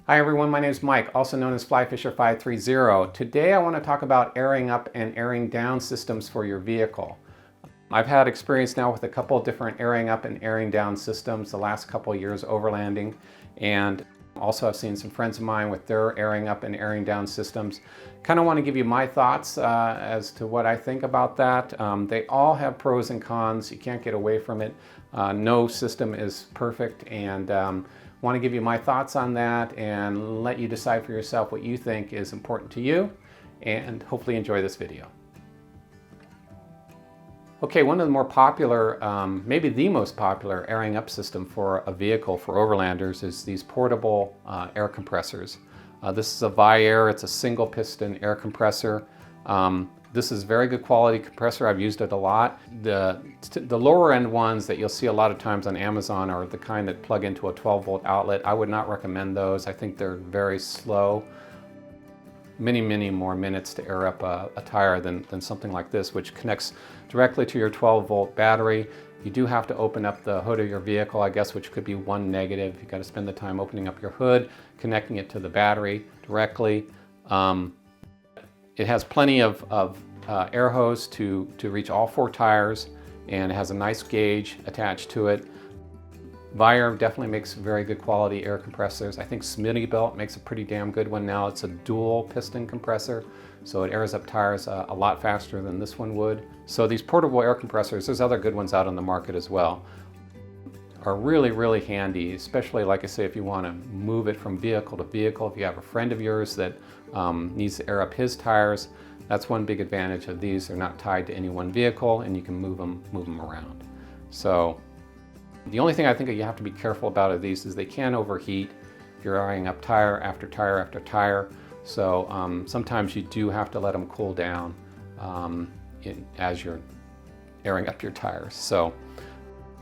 Hi everyone, my name is Mike, also known as FlyFisher530. Today I want to talk about airing up and airing down systems for your vehicle. I've had experience now with a couple of different airing up and airing down systems the last couple of years overlanding, and also I've seen some friends of mine with their airing up and airing down systems. Kind of want to give you my thoughts as to what I think about that. They all have pros and cons. You can't get away from it. No system is perfect, and want to give you my thoughts on that and let you decide for yourself what you think is important to you, and hopefully enjoy this video. Okay, one of the more popular, maybe the most popular airing up system for a vehicle for overlanders is these portable air compressors. This is a Air, it's a single piston air compressor. This is very good quality compressor. I've used it a lot. The lower end ones that you'll see a lot of times on Amazon are the kind that plug into a 12-volt outlet. I would not recommend those. I think they're very slow. Many more minutes to air up a tire than something like this, which connects directly to your 12-volt battery. You do have to open up the hood of your vehicle, I guess, which could be one negative. You've got to spend the time opening up your hood, connecting it to the battery directly. It has plenty of air hose to reach all four tires, and it has a nice gauge attached to it. Air definitely makes very good quality air compressors. I think Smittybilt makes a pretty damn good one now. It's a dual piston compressor, so it airs up tires a lot faster than this one would. So these portable air compressors, there's other good ones out on the market as well, are really handy, especially, like I say, if you want to move it from vehicle to vehicle. If you have a friend of yours that needs to air up his tires, that's one big advantage of these. They're not tied to any one vehicle, and you can move them around. So the only thing I think that you have to be careful about of these is they can overheat if you're airing up tire after tire after tire. So sometimes you do have to let them cool down as you're airing up your tires. So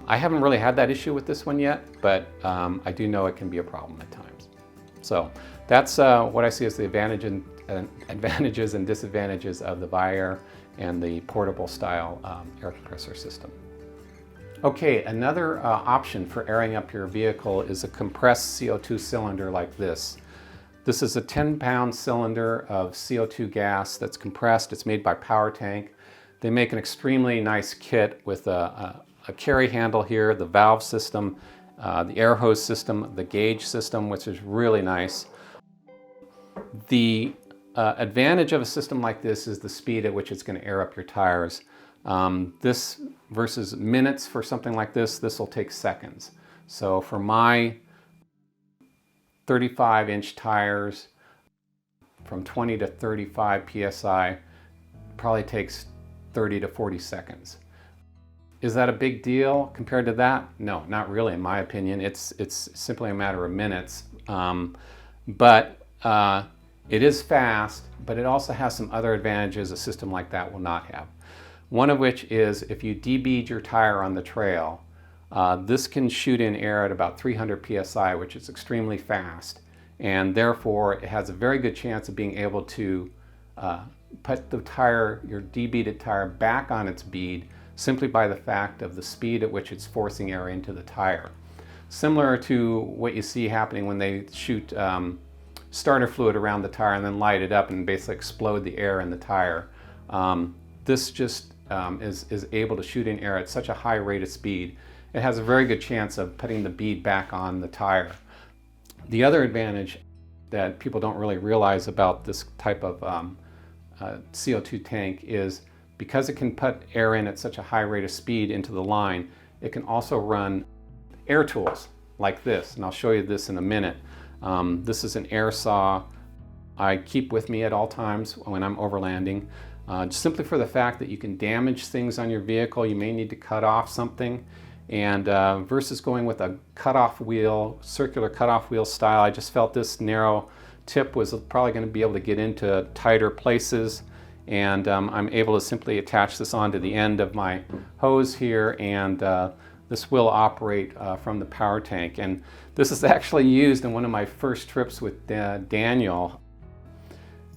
I haven't really had that issue with this one yet, but I do know it can be a problem at times. So that's what I see as the advantages and disadvantages of the Air and the portable style air compressor system. Okay, another option for airing up your vehicle is a compressed CO2 cylinder like this. This is a 10-pound cylinder of CO2 gas that's compressed. It's made by Power Tank. They make an extremely nice kit with a carry handle here, the valve system, the air hose system, the gauge system, which is really nice. The advantage of a system like this is the speed at which it's going to air up your tires. This versus minutes for something like this will take seconds. So for my 35-inch tires from 20 to 35 psi, probably takes 30 to 40 seconds. Is that a big deal compared to that? No, not really, in my opinion. It's simply a matter of minutes. But it is fast, but it also has some other advantages a system like that will not have. One of which is if you debead your tire on the trail, this can shoot in air at about 300 psi, which is extremely fast, and therefore it has a very good chance of being able to put the tire, your debeaded tire, back on its bead simply by the fact of the speed at which it's forcing air into the tire. Similar to what you see happening when they shoot starter fluid around the tire and then light it up and basically explode the air in the tire. This just is able to shoot in air at such a high rate of speed. It has a very good chance of putting the bead back on the tire. The other advantage that people don't really realize about this type of CO2 tank is because it can put air in at such a high rate of speed into the line, it can also run air tools like this, and I'll show you this in a minute. This is an air saw I keep with me at all times when I'm overlanding, just simply for the fact that you can damage things on your vehicle. You may need to cut off something, and versus going with a cutoff wheel, circular cutoff wheel style, I just felt this narrow tip was probably going to be able to get into tighter places, and I'm able to simply attach this onto the end of my hose here, and this will operate from the Power Tank. And this is actually used in one of my first trips with Daniel,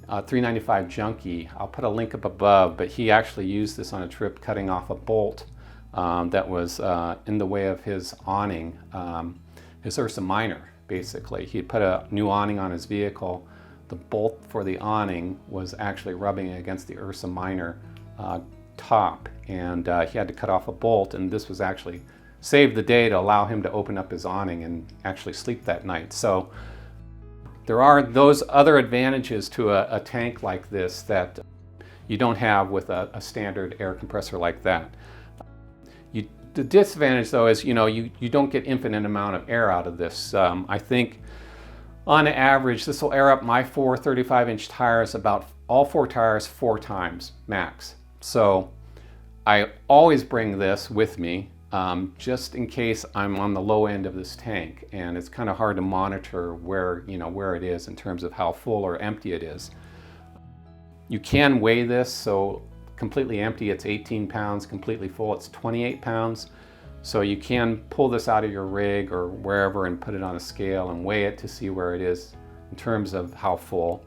395 Junkie. I'll put a link up above, but he actually used this on a trip cutting off a bolt that was in the way of his awning, his Ursa Minor. basically. He put a new awning on his vehicle. The bolt for the awning was actually rubbing against the Ursa Minor top, and he had to cut off a bolt, and this was actually saved the day to allow him to open up his awning and actually sleep that night. So there are those other advantages to a tank like this that you don't have with a standard air compressor like that. The disadvantage, though, is you don't get infinite amount of air out of this. I think on average this will air up my 4 35-inch tires about all 4 tires 4 times max. So I always bring this with me just in case I'm on the low end of this tank, and it's kind of hard to monitor where it is in terms of how full or empty it is. You can weigh this, so completely empty it's 18 pounds, completely full it's 28 pounds. So you can pull this out of your rig or wherever and put it on a scale and weigh it to see where it is in terms of how full.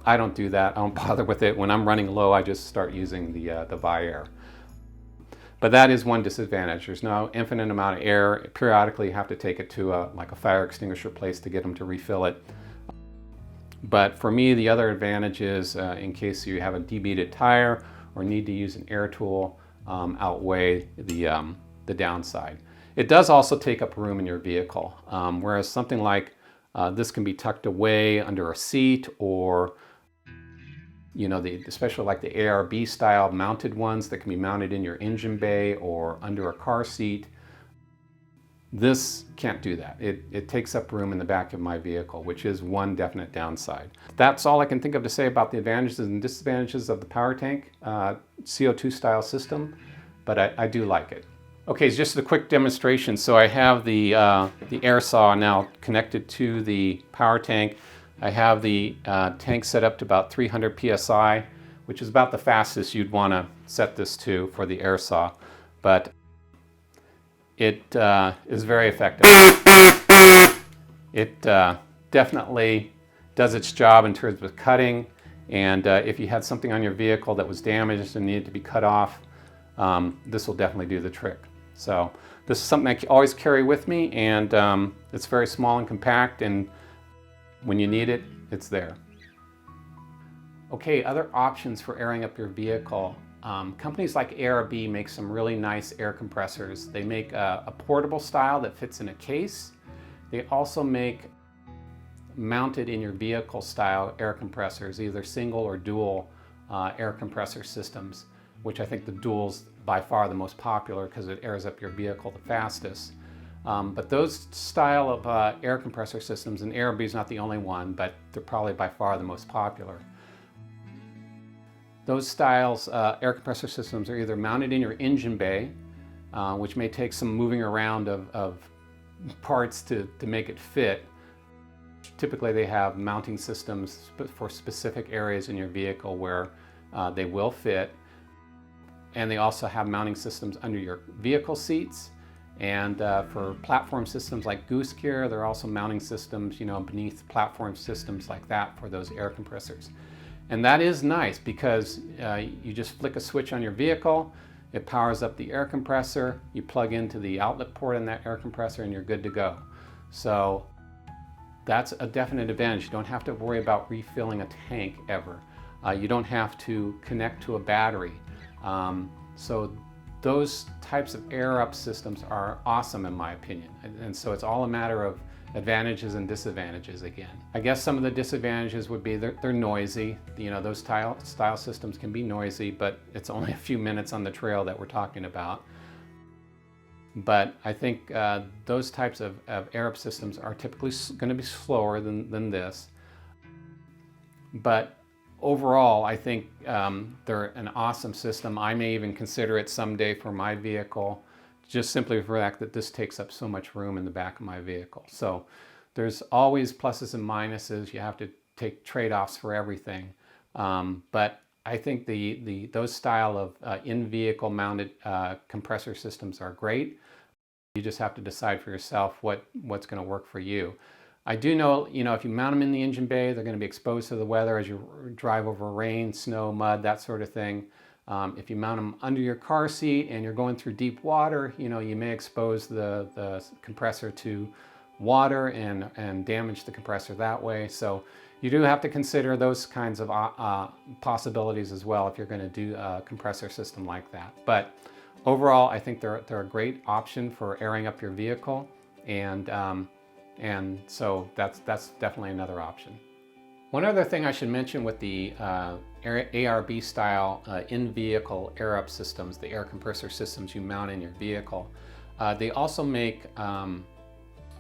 I don't do that, I don't bother with it. When I'm running low, I just start using the ViAir. But that is one disadvantage. There's no infinite amount of air. Periodically you have to take it to like a fire extinguisher place to get them to refill it. But for me, the other advantage is in case you have a debeaded tire or need to use an air tool, outweigh the downside. It does also take up room in your vehicle, whereas something like this can be tucked away under a seat, or especially like the ARB style mounted ones that can be mounted in your engine bay or under a car seat. This can't do that. It takes up room in the back of my vehicle, which is one definite downside. That's all I can think of to say about the advantages and disadvantages of the power tank CO2 style system, but I do like it. Okay, just a quick demonstration. So I have the air saw now connected to the power tank. I have the tank set up to about 300 psi, which is about the fastest you'd want to set this to for the air saw, but it is very effective. It definitely does its job in terms of cutting, and if you had something on your vehicle that was damaged and needed to be cut off, this will definitely do the trick. So this is something I always carry with me, and it's very small and compact, and when you need it, it's there. Okay, other options for airing up your vehicle. Companies like ARB make some really nice air compressors. They make a portable style that fits in a case. They also make mounted in your vehicle style air compressors, either single or dual air compressor systems, which I think the dual's by far the most popular because it airs up your vehicle the fastest. But those style of air compressor systems, and ARB is not the only one, but they're probably by far the most popular. Those styles, air compressor systems, are either mounted in your engine bay, which may take some moving around of parts to make it fit. Typically they have mounting systems for specific areas in your vehicle where they will fit. And they also have mounting systems under your vehicle seats. And for platform systems like Goose Gear, there are also mounting systems, beneath platform systems like that for those air compressors. And that is nice because you just flick a switch on your vehicle, it powers up the air compressor, you plug into the outlet port in that air compressor, and you're good to go. So that's a definite advantage. You don't have to worry about refilling a tank ever. You don't have to connect to a battery. So those types of air up systems are awesome in my opinion. And so it's all a matter of advantages and disadvantages again. I guess some of the disadvantages would be they're noisy. Those style systems can be noisy, but it's only a few minutes on the trail that we're talking about. But I think those types of air up systems are typically going to be slower than this. But overall, I think they're an awesome system. I may even consider it someday for my vehicle, just simply for the fact that this takes up so much room in the back of my vehicle. So there's always pluses and minuses. You have to take trade-offs for everything. But I think those style of in-vehicle mounted compressor systems are great. You just have to decide for yourself what's going to work for you. I do know, if you mount them in the engine bay, they're going to be exposed to the weather as you drive over rain, snow, mud, that sort of thing. If you mount them under your car seat and you're going through deep water, you may expose the compressor to water and damage the compressor that way. So you do have to consider those kinds of possibilities as well if you're going to do a compressor system like that. But overall, I think they're a great option for airing up your vehicle, and so that's definitely another option. One other thing I should mention with the ARB style in-vehicle air-up systems, the air compressor systems you mount in your vehicle, they also make,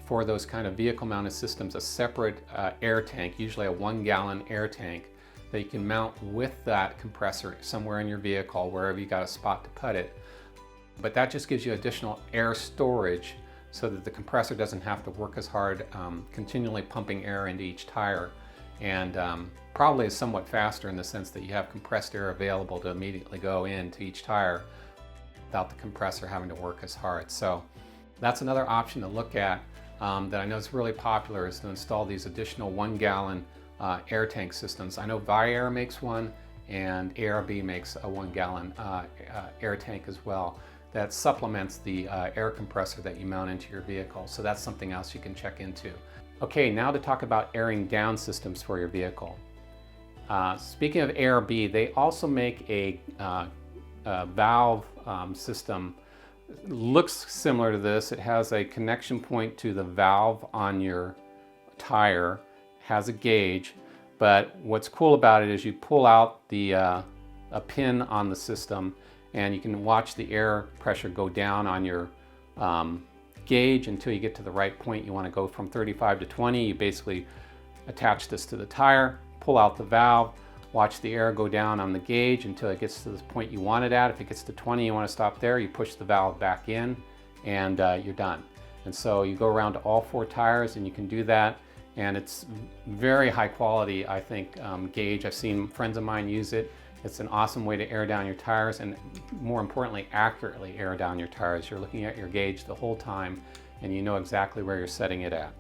for those kind of vehicle-mounted systems, a separate air tank, usually a 1-gallon air tank, that you can mount with that compressor somewhere in your vehicle, wherever you got a spot to put it. But that just gives you additional air storage so that the compressor doesn't have to work as hard, continually pumping air into each tire. And probably is somewhat faster in the sense that you have compressed air available to immediately go into each tire without the compressor having to work as hard. So that's another option to look at that I know is really popular, is to install these additional 1-gallon air tank systems. I know Viair makes one, and ARB makes a 1-gallon air tank as well that supplements the air compressor that you mount into your vehicle. So that's something else you can check into. Okay, now to talk about airing down systems for your vehicle. Speaking of ARB, they also make a valve system. Looks similar to this. It has a connection point to the valve on your tire, has a gauge, but what's cool about it is you pull out a pin on the system, and you can watch the air pressure go down on your gauge until you get to the right point. You want to go from 35 to 20. You basically attach this to the tire, pull out the valve, watch the air go down on the gauge until it gets to the point you want it at. If it gets to 20, you want to stop there. You push the valve back in, and you're done. And so you go around to all 4 tires, and you can do that. And it's very high quality, I think, gauge. I've seen friends of mine use it. It's an awesome way to air down your tires, and more importantly, accurately air down your tires. You're looking at your gauge the whole time, and you know exactly where you're setting it at.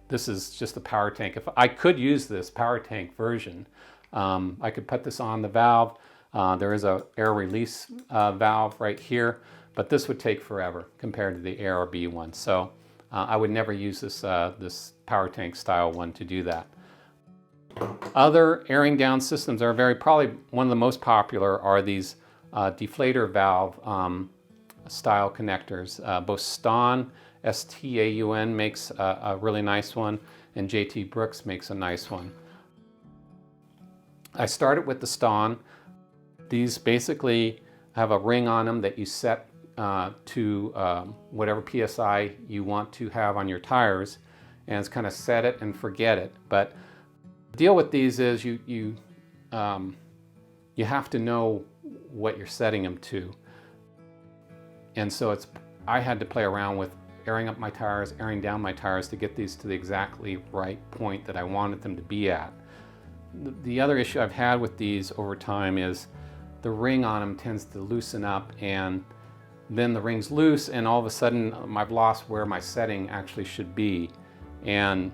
This is just the power tank. If I could use this power tank version, I could put this on the valve. There is an air release valve right here, but this would take forever compared to the ARB one. So I would never use this, this power tank style one to do that. Other airing down systems are probably one of the most popular are these deflator valve style connectors. Both Staun, S-T-A-U-N, makes a really nice one, and J.T. Brooks makes a nice one. I started with the Staun. These basically have a ring on them that you set to whatever PSI you want to have on your tires, and it's kind of set it and forget it. But the deal with these is you have to know what you're setting them to. And so I had to play around with airing up my tires, airing down my tires to get these to the exactly right point that I wanted them to be at. The other issue I've had with these over time is the ring on them tends to loosen up, and then the ring's loose, and all of a sudden I've lost where my setting actually should be. And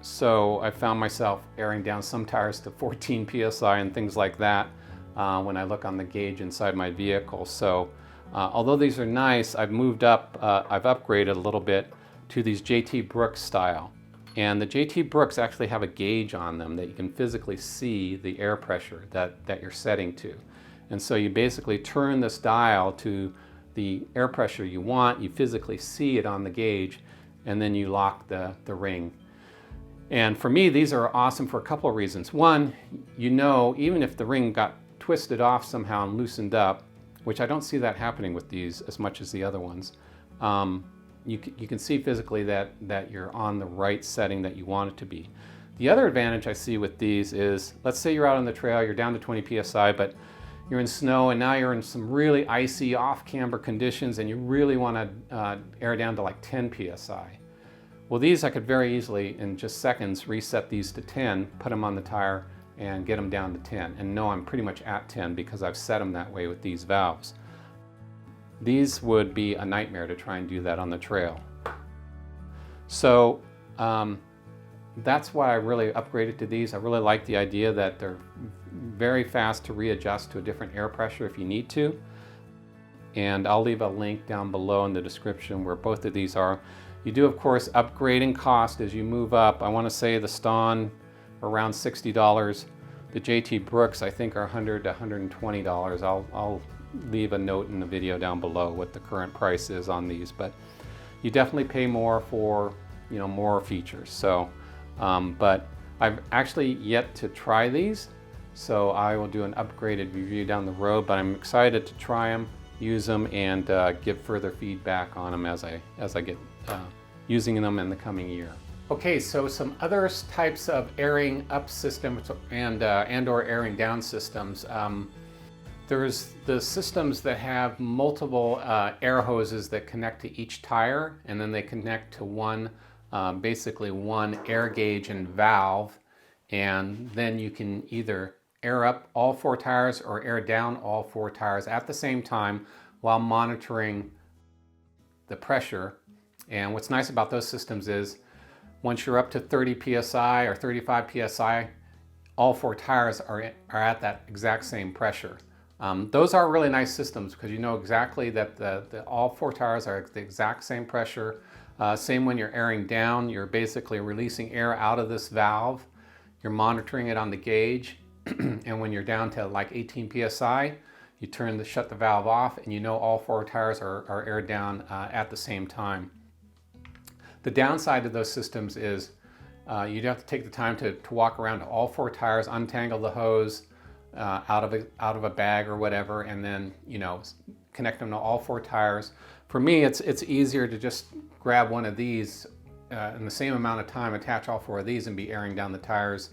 so I found myself airing down some tires to 14 psi and things like that when I look on the gauge inside my vehicle. So although these are nice, I've moved up, I've upgraded a little bit to these J.T. Brooks style. And the J.T. Brooks actually have a gauge on them that you can physically see the air pressure that you're setting to. And so you basically turn this dial to the air pressure you want, you physically see it on the gauge, and then you lock the ring. And for me, these are awesome for a couple of reasons. One, you know, even if the ring got twisted off somehow and loosened up, which I don't see that happening with these as much as the other ones, you can see physically that you're on the right setting that you want it to be. The other advantage I see with these is, let's say you're out on the trail, you're down to 20 psi, but you're in snow and now you're in some really icy off-camber conditions and you really want to air down to like 10 psi. Well, these I could very easily, in just seconds, reset these to 10, put them on the tire, and get them down to 10. And know I'm pretty much at 10 because I've set them that way with these valves. These would be a nightmare to try and do that on the trail. So that's why I really upgraded to these. I really like the idea that they're very fast to readjust to a different air pressure if you need to. And I'll leave a link down below in the description where both of these are. You do, of course, upgrade in cost as you move up. I want to say the Ston around $60. The JT Brooks, I think, are $100 to $120. I'll leave a note in the video down below what the current price is on these, but you definitely pay more for, you know, more features. So, but I've actually yet to try these, so I will do an upgraded review down the road, but I'm excited to try them, use them, and give further feedback on them as I get using them in the coming year. Okay, so some other types of airing up systems and or airing down systems. There's the systems that have multiple air hoses that connect to each tire, and then they connect to one, basically one air gauge and valve, and then you can either air up all 4 tires or air down all 4 tires at the same time while monitoring the pressure. And what's nice about those systems is once you're up to 30 psi or 35 psi, all 4 tires are at that exact same pressure. Those are really nice systems because you know exactly that all 4 tires are at the exact same pressure. Same when you're airing down, you're basically releasing air out of this valve. You're monitoring it on the gauge, and when you're down to like 18 psi, you shut the valve off, and you know all 4 tires are aired down at the same time. The downside of those systems is you'd have to take the time to walk around to all 4 tires, untangle the hose out of a bag or whatever, and then, you know, connect them to all 4 tires. For me, it's easier to just grab one of these in the same amount of time, attach all 4 of these, and be airing down the tires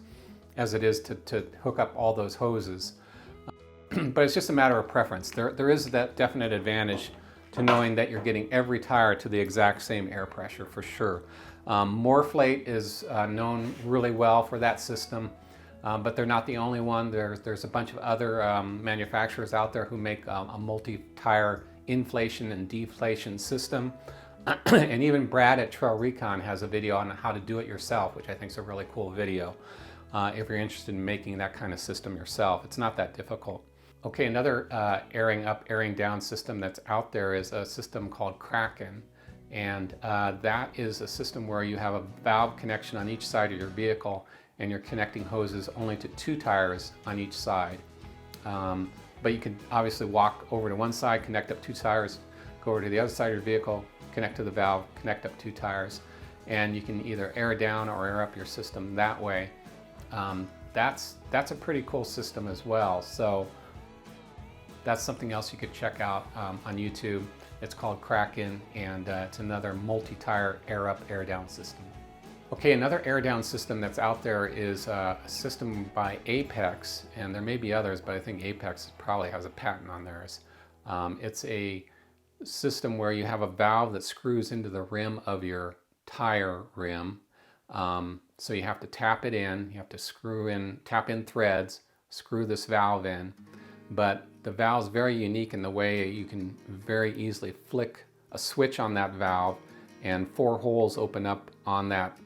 as it is to hook up all those hoses. But it's just a matter of preference. There is that definite advantage to knowing that you're getting every tire to the exact same air pressure for sure. Morflate is known really well for that system, but they're not the only one. There's a bunch of other manufacturers out there who make a multi-tire inflation and deflation system. And even Brad at Trail Recon has a video on how to do it yourself, which I think is a really cool video. If you're interested in making that kind of system yourself, it's not that difficult. Okay, another airing up, airing down system that's out there is a system called Kraken. And that is a system where you have a valve connection on each side of your vehicle, and you're connecting hoses only to 2 tires on each side. But you can obviously walk over to one side, connect up 2 tires, go over to the other side of your vehicle, connect to the valve, connect up 2 tires, and you can either air down or air up your system that way. That's a pretty cool system as well. So that's something else you could check out on YouTube. It's called Kraken, and it's another multi-tire air up, air down system. Okay, another air down system that's out there is a system by Apex, and there may be others, but I think Apex probably has a patent on theirs. It's a system where you have a valve that screws into the rim of your tire rim. So you have to tap it in, you have to tap in threads, screw this valve in. But the valve's very unique in the way you can very easily flick a switch on that valve, and 4 holes open up on that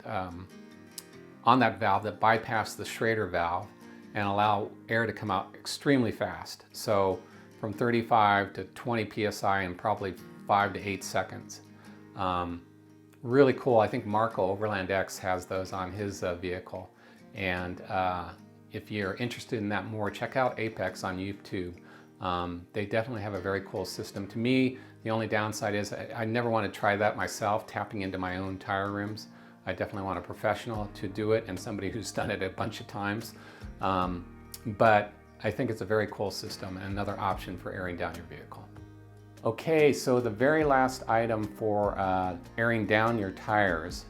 valve that bypass the Schrader valve and allow air to come out extremely fast. So from 35 to 20 psi in probably 5 to 8 seconds. Really cool. I think Marco Overland X has those on his vehicle. And if you're interested in that more, check out Apex on YouTube. They definitely have a very cool system. To me, the only downside is I never want to try that myself, tapping into my own tire rims. I definitely want a professional to do it and somebody who's done it a bunch of times. But I think it's a very cool system and another option for airing down your vehicle. Okay, so the very last item for airing down your tires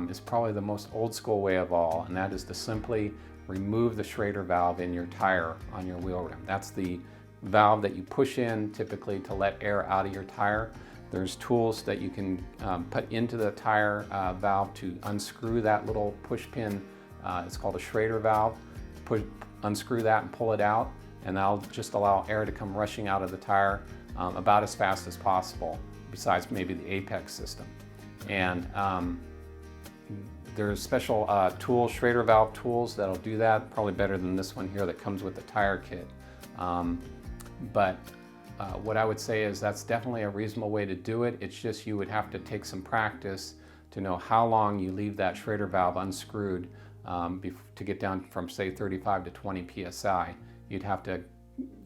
is probably the most old school way of all, and that is to simply remove the Schrader valve in your tire on your wheel rim. That's the valve that you push in typically to let air out of your tire. There's tools that you can put into the tire valve to unscrew that little push pin. It's called a Schrader valve. Unscrew that and pull it out, and that'll just allow air to come rushing out of the tire about as fast as possible, besides maybe the Apex system. And there's special tools, Schrader valve tools, that'll do that, probably better than this one here that comes with the tire kit. But what I would say is that's definitely a reasonable way to do it. It's just you would have to take some practice to know how long you leave that Schrader valve unscrewed to get down from, say, 35 to 20 psi. You'd have to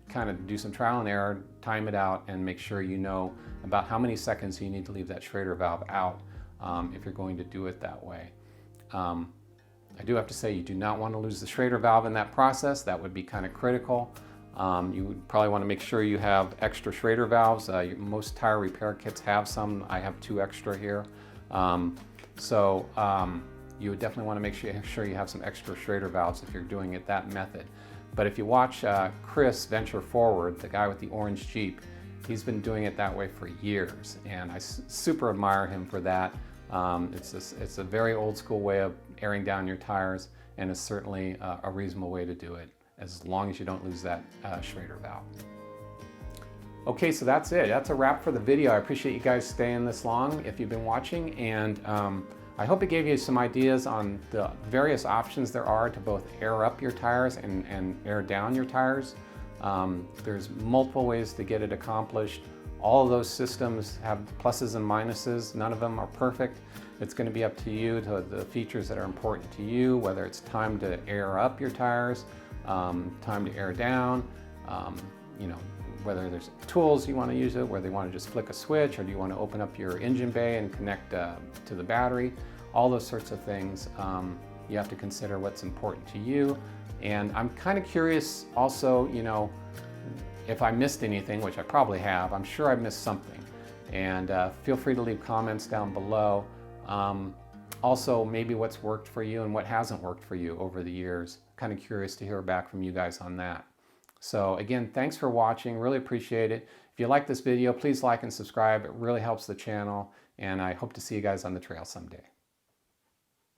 kind of do some trial and error, time it out, and make sure you know about how many seconds you need to leave that Schrader valve out if you're going to do it that way. I do have to say, you do not want to lose the Schrader valve in that process. That would be kind of critical. You would probably want to make sure you have extra Schrader valves. Most tire repair kits have some. I have 2 extra here. You would definitely want to make sure you have some extra Schrader valves if you're doing it that method. But if you watch Chris venture forward, the guy with the orange Jeep, he's been doing it that way for years, and I super admire him for that. It's a very old school way of airing down your tires, and it's certainly a reasonable way to do it, as long as you don't lose that Schrader valve. Okay, so that's it. That's a wrap for the video. I appreciate you guys staying this long if you've been watching, and I hope it gave you some ideas on the various options there are to both air up your tires and air down your tires. There's multiple ways to get it accomplished. All of those systems have pluses and minuses. None of them are perfect. It's going to be up to you, to the features that are important to you, whether it's time to air up your tires, time to air down, whether there's tools you want to use it, whether you want to just flick a switch, or do you want to open up your engine bay and connect to the battery. All those sorts of things, you have to consider what's important to you. And I'm kind of curious also, if I missed anything, which I probably have. I'm sure I missed something. And feel free to leave comments down below. Also, maybe what's worked for you and what hasn't worked for you over the years. Kind of curious to hear back from you guys on that. So again, thanks for watching. Really appreciate it. If you like this video, please like and subscribe. It really helps the channel. And I hope to see you guys on the trail someday.